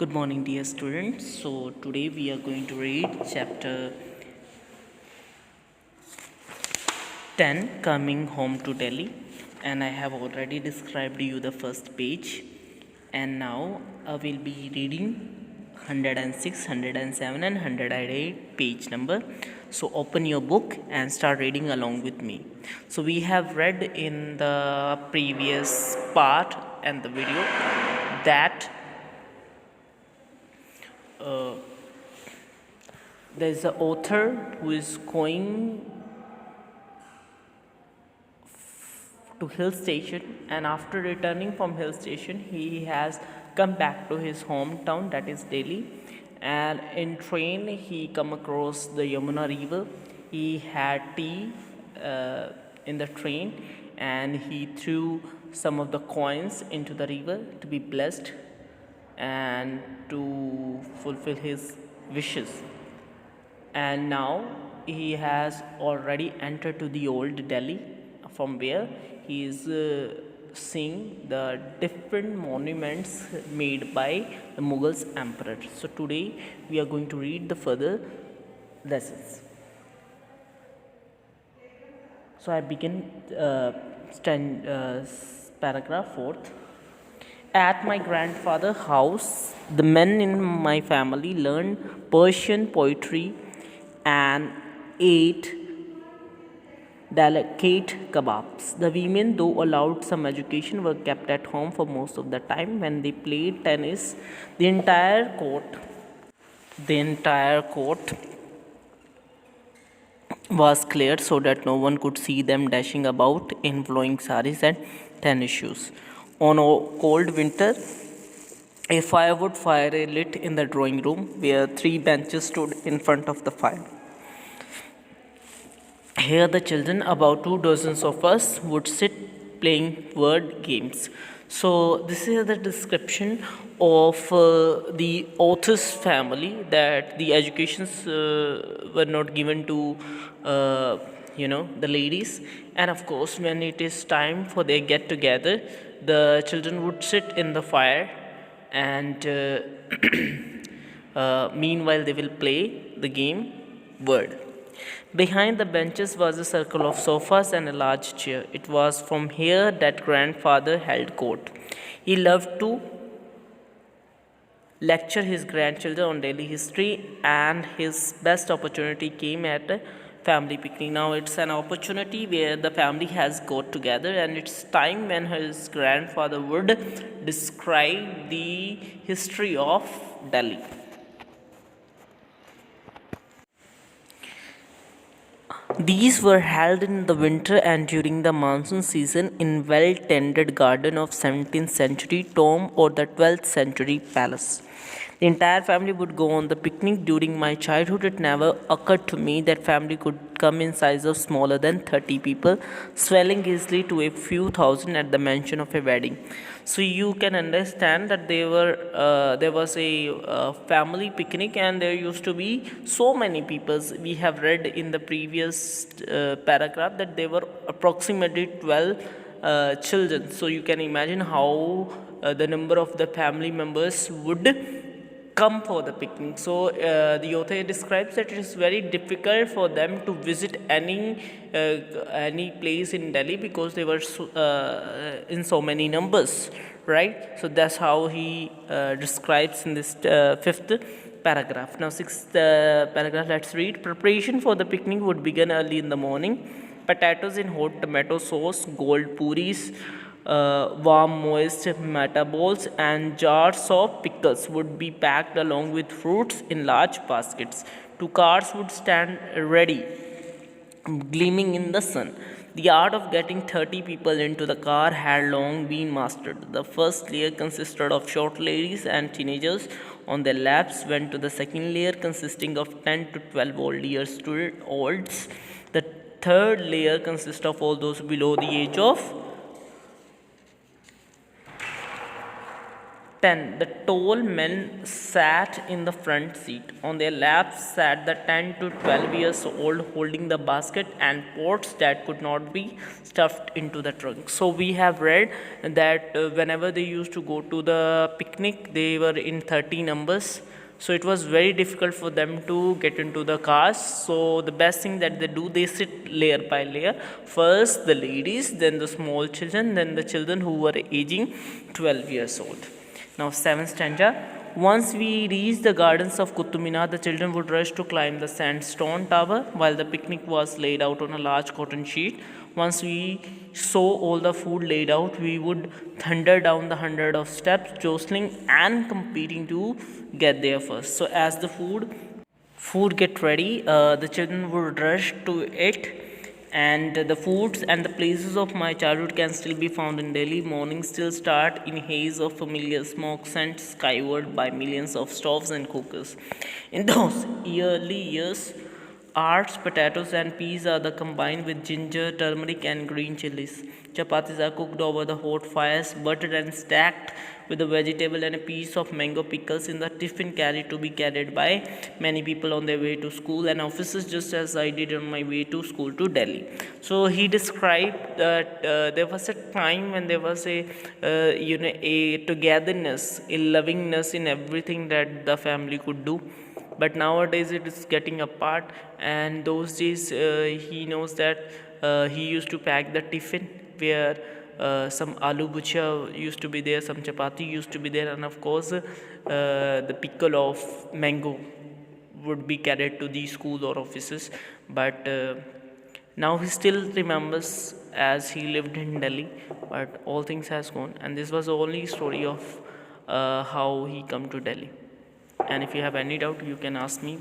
Good morning, dear students. So, today we are going to read chapter 10 Coming Home to Delhi, and I have already described you the first page. And now I will be reading 106, 107, and 108 page number. So, open your book and start reading along with me. So, we have read in the previous part and the video that there is an author who is going to hill station, and after returning from hill station he has come back to his hometown, that is Delhi. And in train he come across the Yamuna river. He had tea in the train, and he threw some of the coins into the river to be blessed and to fulfill his wishes. And now he has already entered to the old Delhi, from where he is seeing the different monuments made by the Mughals emperor. So today we are going to read the further lessons. So I begin paragraph 4th. At my grandfather's house, the men in my family learned Persian poetry and ate delicate kebabs. The women, though allowed some education, were kept at home for most of the time. When they played tennis, the entire court was cleared so that no one could see them dashing about in flowing saris and tennis shoes. On a cold winter, a fire would fire lit in the drawing room, where 3 benches stood in front of the fire. Here the children, about 2 dozens of us, would sit playing word games. So this is the description of the author's family, that the educations were not given to the ladies. And of course, when it is time for their get together, the children would sit in the fire, and meanwhile they will play the game word. Behind the benches was a circle of sofas and a large chair. It was from here that grandfather held court. He loved to lecture his grandchildren on daily history, and his best opportunity came at a family picnic. Now it's an opportunity where the family has got together, and it's time when his grandfather would describe the history of Delhi. These were held in the winter and during the monsoon season in well-tended garden of 17th century tomb or the 12th century palace. The entire family would go on the picnic. During my childhood, it never occurred to me that family could come in size of smaller than 30 people, swelling easily to a few thousand at the mention of a wedding. So you can understand that there was a family picnic, and there used to be so many people. We have read in the previous paragraph that there were approximately 12 children. So you can imagine how the number of the family members would come for the picnic. So the author describes that it is very difficult for them to visit any place in Delhi because they were in so many numbers, right? So that's how he describes in this 5th paragraph. Now 6th paragraph, let's read. Preparation for the picnic would begin early in the morning. Potatoes in hot tomato sauce, gold puris, warm moist meatballs, and jars of pickles would be packed along with fruits in large baskets. 2 cars would stand ready, gleaming in the sun. The art of getting 30 people into the car had long been mastered. The first layer consisted of short ladies and teenagers on their laps, went to the second layer consisting of 10 to 12 olds. The third layer consists of all those below the age of 10. The tall men sat in the front seat. On their laps sat the 10 to 12 years old holding the basket and pots that could not be stuffed into the trunk. So we have read that whenever they used to go to the picnic, they were in 30 numbers. So it was very difficult for them to get into the cars. So the best thing that they do, they sit layer by layer. First the ladies, then the small children, then the children who were aging 12 years old. Now, seventh stanza. Once we reached the gardens of Qutub Minar, the children would rush to climb the sandstone tower while the picnic was laid out on a large cotton sheet. Once we saw all the food laid out, we would thunder down the hundred of steps, jostling and competing to get there first. So, as the food get ready, the children would rush to it, and the foods and the places of my childhood can still be found in Delhi. Mornings still start in haze of familiar smoke scent skyward by millions of stoves and cookers. In those early years, arts, potatoes, and peas are the combined with ginger, turmeric, and green chilies. Chapatis are cooked over the hot fires, buttered and stacked with a vegetable and a piece of mango pickles in the tiffin carried to be carried by many people on their way to school and offices, just as I did on my way to school to Delhi. So he described that there was a time when there was a togetherness, a lovingness in everything that the family could do. But nowadays it is getting apart, and those days he knows that he used to pack the tiffin where some aloo bhuchia used to be there, some chapati used to be there, and of course the pickle of mango would be carried to the school or offices. But now he still remembers as he lived in Delhi, but all things has gone, and this was the only story of how he come to Delhi. And if you have any doubt, you can ask me.